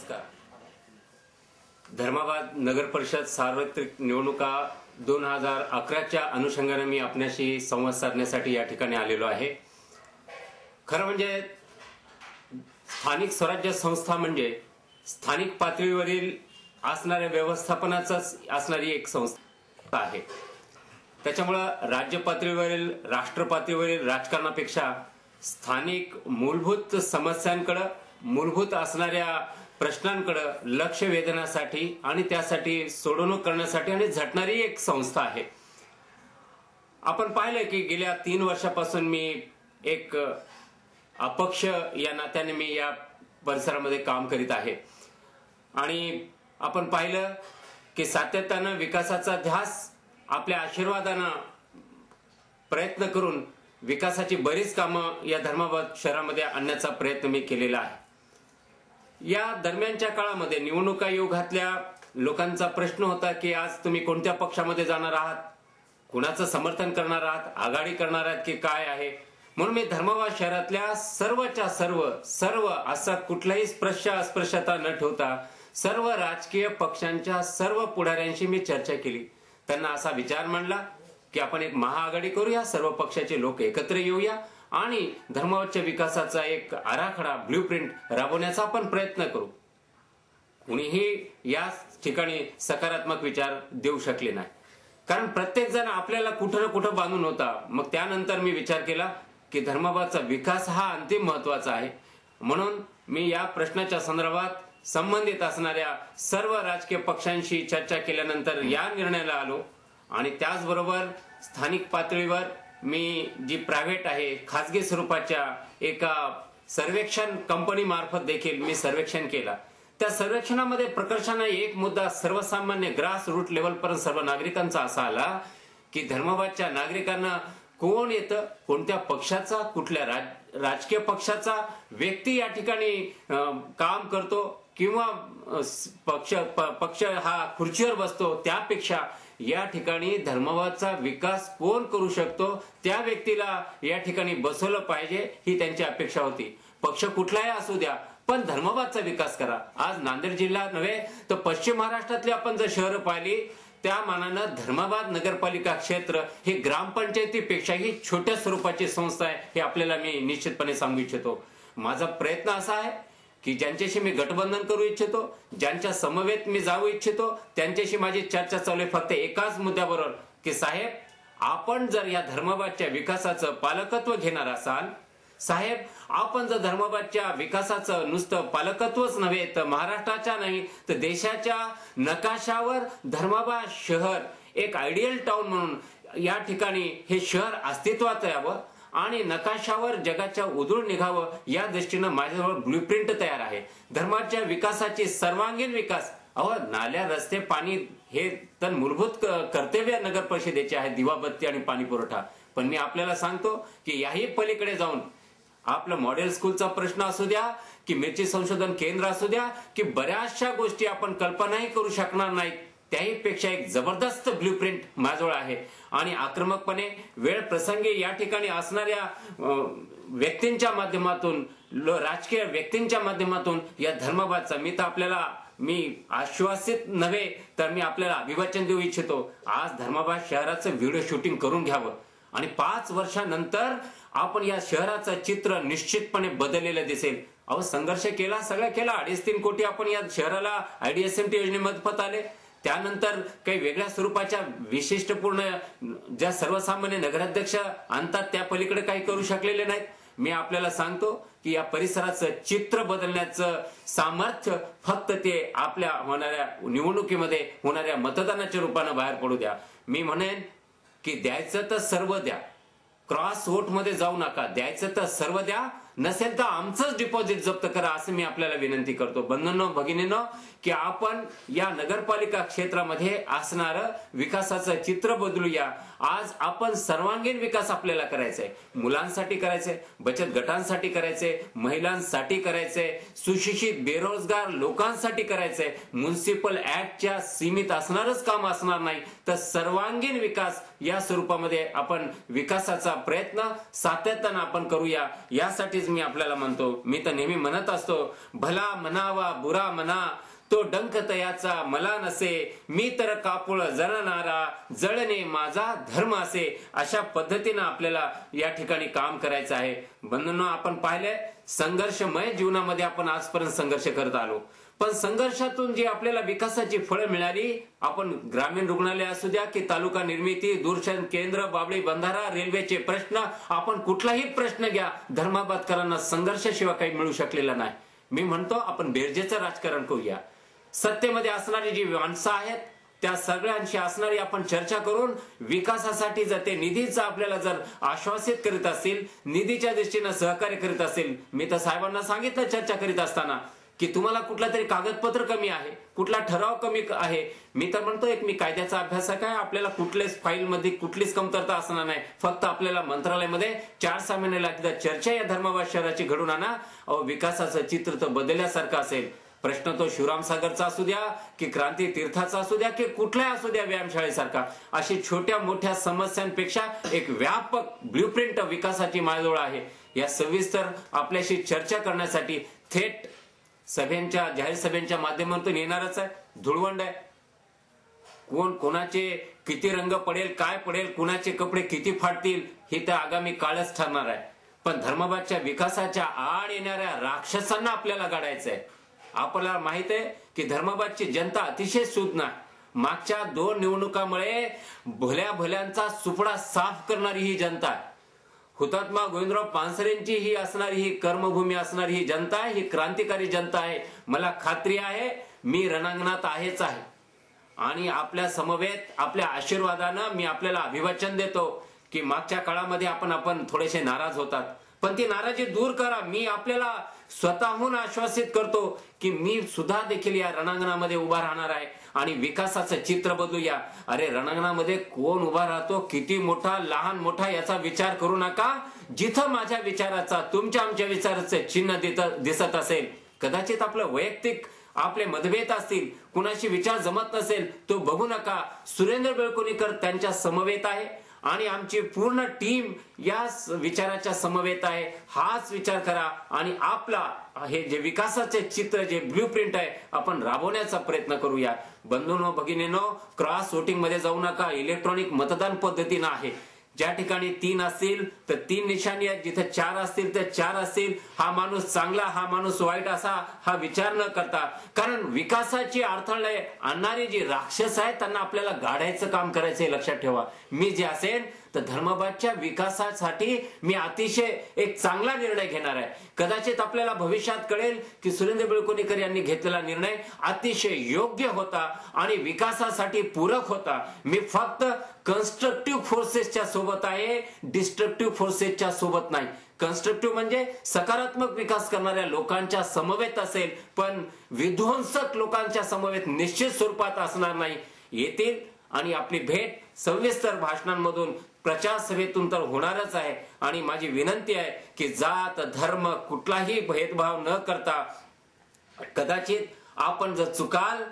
नमस्कार। धर्माबाद नगर परिषद सार्वत्रिक निवडणुका 2011च्या अनुषंगाने मी आपल्याशी संवाद साधण्यासाठी या ठिकाणी आलेलो आहे। खरं म्हणजे स्थानिक स्वराज्य संस्था म्हणजे स्थानिक पातळीवरील असणाऱ्या व्यवस्थापनाचाच असणारी एक संस्था आहे। त्याच्यामुळे राज्य पातळीवरील राष्ट्र पातळीवरील राजकारणापेक्षा स्थानिक मूलभूत समस्यांकडे मूलभूत असणाऱ्या प्रश्नांकडे लक्ष वेधण्यासाठी आणि त्यासाठी सोडवणूक करण्यासाठी आणि झटणारी एक संस्था आहे। आपण पाहिलं की गेल्या 3 वर्षापासून मी एक अपक्ष या नात्याने मी या परिसरामध्ये काम करीत आहे आणि आपण पाहिलं की सातत्याने विकासाचा ध्यास आपल्या आशीर्वादाने प्रयत्न करून विकासाची बरीच कामं या धर्माबाद शहरामध्ये आणण्याचा प्रयत्न मी केलेला आहे। या दरम्यानच्या काळामध्ये निवडणुका युगातल्या लोकांचा प्रश्न होता की आज तुम्ही कोणत्या पक्षामध्ये जाणार आहात, कुणाचं समर्थन करणार आहात, आघाडी करणार आहात की काय आहे। म्हणून मी धर्माबाद शहरातल्या सर्वच्या सर्व असा कुठलाही अस्पृश्यता न ठेवता सर्व राजकीय पक्षांच्या सर्व पुढाऱ्यांशी मी चर्चा केली। त्यांना असा विचार मांडला की आपण एक महाआघाडी करूया, सर्व पक्षाचे लोक एकत्र येऊया आणि धर्माबादच्या विकासाचा एक आराखडा ब्ल्यूप्रिंट राबवण्याचा आपण प्रयत्न करू। कुणीही या ठिकाणी सकारात्मक विचार देऊ शकले नाही, कारण प्रत्येक जण आपल्याला कुठं ना कुठं बांधून होता। मग त्यानंतर मी विचार केला की धर्माबादचा विकास हा अंतिम महत्वाचा आहे। म्हणून मी या प्रश्नाच्या संदर्भात संबंधित असणाऱ्या सर्व राजकीय पक्षांशी चर्चा केल्यानंतर या निर्णयाला आलो आणि त्याचबरोबर स्थानिक पातळीवर मी जी प्रायव्हेट आहे खासगी स्वरूपाच्या एका सर्वेक्षण कंपनी मार्फत देखील मी सर्वेक्षण केला। त्या सर्वेक्षणामध्ये प्रकर्षाने एक मुद्दा सर्वसामान्य ग्रास रूट लेवल पर्यंत सर्व नागरिकांचा असा आला की धर्माबादच्या नागरिकांना कोण येतं, कोणत्या पक्षाचा, कुठल्या राजकीय पक्षाचा व्यक्ती या ठिकाणी काम करतो किंवा पक्ष हा खुर्चीवर बसतो, त्यापेक्षा या ठिकाणी धर्माबादचा विकास कोण करू शकतो त्या व्यक्तीला या ठिकाणी बसवलं पाहिजे ही त्यांची अपेक्षा होती। पक्ष कुठलाही असू द्या पण धर्माबादचा विकास करा। आज नांदेड जिल्हा नव्हे तर पश्चिम महाराष्ट्रातली आपण जर शहरं पाहिली त्या मानानं धर्माबाद नगरपालिका क्षेत्र हे ग्रामपंचायतीपेक्षाही छोट्या स्वरूपाची संस्था आहे हे आपल्याला मी निश्चितपणे सांगू इच्छितो। माझा प्रयत्न असा आहे की ज्यांच्याशी मी गठबंधन करू इच्छितो, ज्यांच्या समवेत मी जाऊ इच्छितो, त्यांच्याशी माझी चर्चा चालू आहे फक्त एकाच मुद्द्याबरोबर की साहेब आपण जर या धर्माबादच्या विकासाचं पालकत्व घेणार असाल, साहेब आपण जर धर्माबादच्या विकासाचं नुसतं पालकत्वच नव्हे तर महाराष्ट्राच्या नाही तर देशाच्या नकाशावर धर्माबाद शहर एक आयडियल टाउन म्हणून या ठिकाणी हे शहर अस्तित्वात यावं आणि नकाशावर जगाच्या उधळून निघावं या दृष्टीने माझ्याजवळ ब्ल्यूप्रिंट तयार आहे। धर्माच्या विकासाची सर्वांगीण विकास नाल्या रस्ते पाणी हे तर मूलभूत कर्तव्य नगर परिषदेचे आहे, दिवाबत्ती आणि पाणी पुरवठा। पण मी आपल्याला सांगतो की याही पलीकडे जाऊन आपलं मॉडेल स्कूलचा प्रश्न असू द्या की मिरची संशोधन केंद्र असू द्या की बऱ्याचशा गोष्टी आपण कल्पनाही करू शकणार नाहीत, त्याही पेक्षा एक जबरदस्त ब्ल्यूप्रिंट माझ्याजवळ आहे आणि आक्रमकपणे वेळ प्रसंगी या ठिकाणी असणाऱ्या व्यक्तींच्या माध्यमातून राजकीय व्यक्तींच्या माध्यमातून या धर्माबादचा मी आश्वासित नव्हे तर मी आपल्याला अभिवाचन देऊ इच्छितो। आज धर्माबाद शहराचं व्हिडिओ शूटिंग करून घ्यावं आणि 5 वर्षानंतर आपण या शहराचं चित्र निश्चितपणे बदललेलं दिसेल। संघर्ष केला, सगळं केला, 2.5-3 कोटी आपण या शहराला IDSMT योजनेमार्फत आले। त्यानंतर काही वेगळ्या स्वरूपाच्या विशिष्टपूर्ण ज्या सर्वसामान्य नगराध्यक्ष आणतात त्या पलीकडे काही करू शकलेले नाहीत। मी आपल्याला सांगतो की या परिसराचं चित्र बदलण्याचं सामर्थ्य फक्त ते आपल्या होणाऱ्या निवडणुकीमध्ये होणाऱ्या मतदानाच्या रूपाने बाहेर पडू द्या। मी म्हणेन की द्यायचं तर सर्व द्या, क्रॉस वोट मध्ये जाऊ नका, द्यायचं तर सर्व द्या, नसेल तर आमचंच डिपॉझिट जप्त करा असं मी आपल्याला विनंती करतो। बंधूंनो भगिनींनो की आपण या नगरपालिका क्षेत्रामध्ये असणारं विकासाचं चित्र बदलूया। आज आपण सर्वांगीण विकास आपल्याला करायचा आहे, मुलांसाठी करायचंय, बचत गटांसाठी करायचंय, महिलांसाठी करायचंय, सुशिक्षित बेरोजगार लोकांसाठी करायचंय। म्युनिसिपल ऍक्टच्या सीमित असणारच काम असणार नाही तर सर्वांगीण विकास या स्वरूपामध्ये आपण विकासाचा प्रयत्न सातत्यानं आपण करूया, यासाठीच मी आपल्याला म्हणतो. मी तर नेहमी म्हणत असतो, भला म्हणावा बुरा म्हणा तो डंक तयाचा मला नसे, मी तर कापुळ जळणारा जळणे माझा धर्म असे. अशा पद्धतीनं आपल्याला या ठिकाणी काम करायचं आहे. बंधूंनो, आपण पाहिलंय संघर्षमय जीवनामध्ये आपण आजपर्यंत संघर्ष करत आलो, पण संघर्षातून जी आपल्याला विकासाची फळं मिळाली, आपण ग्रामीण रुग्णालय असू द्या की तालुका निर्मिती, दूरसंचार केंद्र, बाबळी बंधारा, रेल्वेचे प्रश्न, आपण कुठलाही प्रश्न घ्या, धर्माबादकरांना संघर्षाशिवाय काही मिळू शकलेला नाही. मी म्हणतो आपण बेरजेचं राजकारण करूया. सत्तेमध्ये असणारी जी माणसं आहेत त्या सगळ्यांशी असणारी आपण चर्चा करून विकासासाठी जर ते निधीचा आपल्याला जर आश्वासित करीत असतील, निधीच्या दृष्टीने सहकार्य करीत असतील, मी तर साहेबांना सांगितलं चर्चा करीत असताना की तुम्हाला कुठला तरी कागदपत्र कमी आहे, कुठला ठराव कमी आहे. मी तर म्हणतो एक मी कायद्याचा अभ्यासक आहे, आपल्याला कुठल्याच फाईल मध्ये कुठलीच कमतरता असणार नाही. फक्त आपल्याला मंत्रालयामध्ये 4-6 महिन्याला एकदा चर्चा या धर्माबाद शहराची घडून आणा. विकासाचं चित्र तर बदलल्यासारखं असेल. प्रश्न तो शिवरामसागरचा असू द्या की क्रांती तीर्थाचा असू द्या की कुठलाही असू द्या, व्यायामशाळेसारखा, अशी छोट्या मोठ्या समस्यांपेक्षा एक व्यापक ब्ल्यूप्रिंट विकासाची माझ्याजवळ आहे. या सविस्तर आपल्याशी चर्चा करण्यासाठी थेट सभेंच्या जाहीर सभेंच्या माध्यमातून येणारच आहे. धुळवंड आहे, कोण कोणाचे किती रंग पडेल, काय पडेल, कुणाचे कपडे किती फाटतील हे तर आगामी काळच ठरणार आहे. पण धर्माबादच्या विकासाच्या आड येणाऱ्या राक्षसांना आपल्याला गाडायचंय. आपल्याला माहित आहे की धर्माबादची जनता अतिशय सूज्ञ आहे. मागच्या 2 निवडणुकामुळे भल्या भल्यांचा सुपडा साफ करणारी ही जनता आहे. हुतात्मा गोविंदराव पानसरेंची ही असणारी ही कर्मभूमी असणारी ही जनता आहे, ही क्रांतिकारी जनता आहे. मला खात्री आहे मी रणांगणात आहेच आहे आणि आपल्या समवेत आपल्या आशीर्वादानं मी आपल्याला अभिवाचन देतो की मागच्या काळामध्ये आपण थोडेसे नाराज होतात, पण ती नाराजी दूर करा. मी आपल्याला स्वतःहून आश्वासित करतो की मी सुद्धा देखील या रणांगणामध्ये उभा राहणार आहे आणि विकासाचं चित्र बदलूया. अरे रणांगणामध्ये कोण उभा राहतो, किती मोठा लहान मोठा याचा विचार करू नका. जिथं माझ्या विचाराचा तुमच्या आमच्या विचाराचं चिन्ह दिसत असेल, कदाचित आपलं वैयक्तिक आपले मतभेद असतील, कुणाशी विचार जमत नसेल, तो बघू नका. सुरेंद्र बेळकुणीकर त्यांच्या समवेत आहे आणि आमची पूर्ण टीम या विचाराच्या समवेत आहे. हाच विचार करा आणि आपला हे जे विकासाचे चित्र जे ब्ल्यूप्रिंट आहे आपण राबवण्याचा प्रयत्न करूया. बंधूंनो भगिनींनो, क्रॉस वोटिंग मध्ये जाऊ नका. इलेक्ट्रॉनिक मतदान पद्धतीनं आहे. ज्या ठिकाणी 3 असतील तर 3 निशाणी आहेत, जिथे 4 असतील तर 4 असतील. हा माणूस चांगला, हा माणूस वाईट असा हा विचार न करता, कारण विकासाची अडथळे आणणारी जी राक्षस आहेत त्यांना आपल्याला गाडायचं काम करायचं हे लक्षात ठेवा. मी जे असेल तर धर्माबादच्या विकासासाठी मी अतिशय एक चांगला निर्णय घेणार आहे. कदाचित आपल्याला भविष्यात कळेल की सुरेंद्र बेळकुणीकर यांनी घेतलेला निर्णय अतिशय योग्य होता आणि विकासासाठी पूरक होता. मी फक्त कन्स्ट्रक्टिव्ह फोर्सेसच्या सोबत आहे, डिस्ट्रक्टिव्ह फोर्सेसच्या सोबत नाही. कन्स्ट्रक्टिव्ह म्हणजे सकारात्मक विकास करणाऱ्या लोकांच्या समवेत असेल, पण विध्वंसक लोकांच्या समवेत निश्चित स्वरूपात असणार नाही. येतील आणि आपली भेट सविस्तर भाषणांमधून प्रचार सभेतून तर होणारच आहे. आणि माझी विनंती आहे की जात धर्म कुठलाही भेदभाव न करता, कदाचित आपण जर चुकाल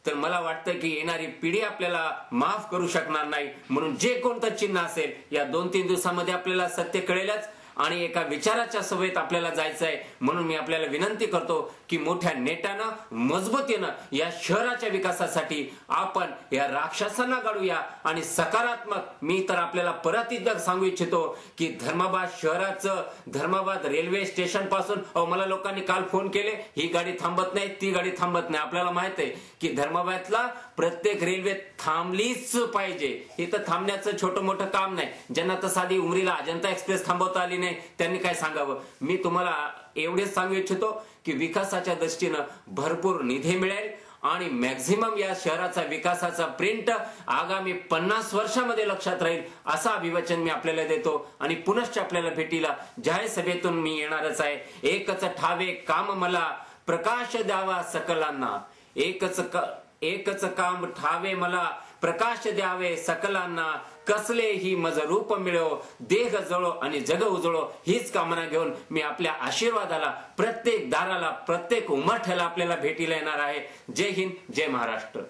तर मला वाटतं की येणारी पिढी आपल्याला माफ करू शकणार नाही. म्हणून जे कोणतं चिन्ह असेल या 2-3 दिवसामध्ये आपल्याला सत्य कळेलच आणि एका विचाराच्या सभेत आपल्याला जायचं आहे. म्हणून मी आपल्याला विनंती करतो की मोठ्या नेटानं मजबूतीनं या शहराच्या विकासासाठी आपण या राक्षसांना गाडूया आणि सकारात्मक. मी तर आपल्याला परत एकदा सांगू इच्छितो की धर्माबाद शहराचं, धर्माबाद रेल्वे स्टेशन पासून, मला लोकांनी काल फोन केले, ही गाडी थांबत नाही, ती गाडी थांबत नाही. आपल्याला माहित आहे की धर्माबादला प्रत्येक रेल्वे थांबलीच पाहिजे. हे तर थांबण्याचं छोटं मोठं काम नाही. ज्यांना तर साधी उमरीला अजंता एक्सप्रेस थांबवता आली नाही त्यांनी काय सांगावं. मी तुम्हाला एवढेच सांगू इच्छितो की विकासाच्या दृष्टीनं भरपूर निधी मिळेल आणि मॅक्झिमम या शहराचा विकासाचा प्रिंट आगामी 50 वर्षामध्ये लक्षात राहील असं अभिवचन मी आपल्याला देतो. आणि पुनश्च आपल्याला भेटीला जाहीर सभेतून मी येणारच आहे. एकच ठावे काम मला प्रकाश द्यावा सकलांना, एकच काम ठावे मला प्रकाश द्यावे सकलांना, कसले ही मज रूप मिळो, देह जळो आणि जग उजळो, हीच कामना घेऊन मी आपल्या आशीर्वादाला प्रत्येक दाराला प्रत्येक उमठ्याला आपल्याला भेटीला येणार आहे. जय हिंद, जय महाराष्ट्र.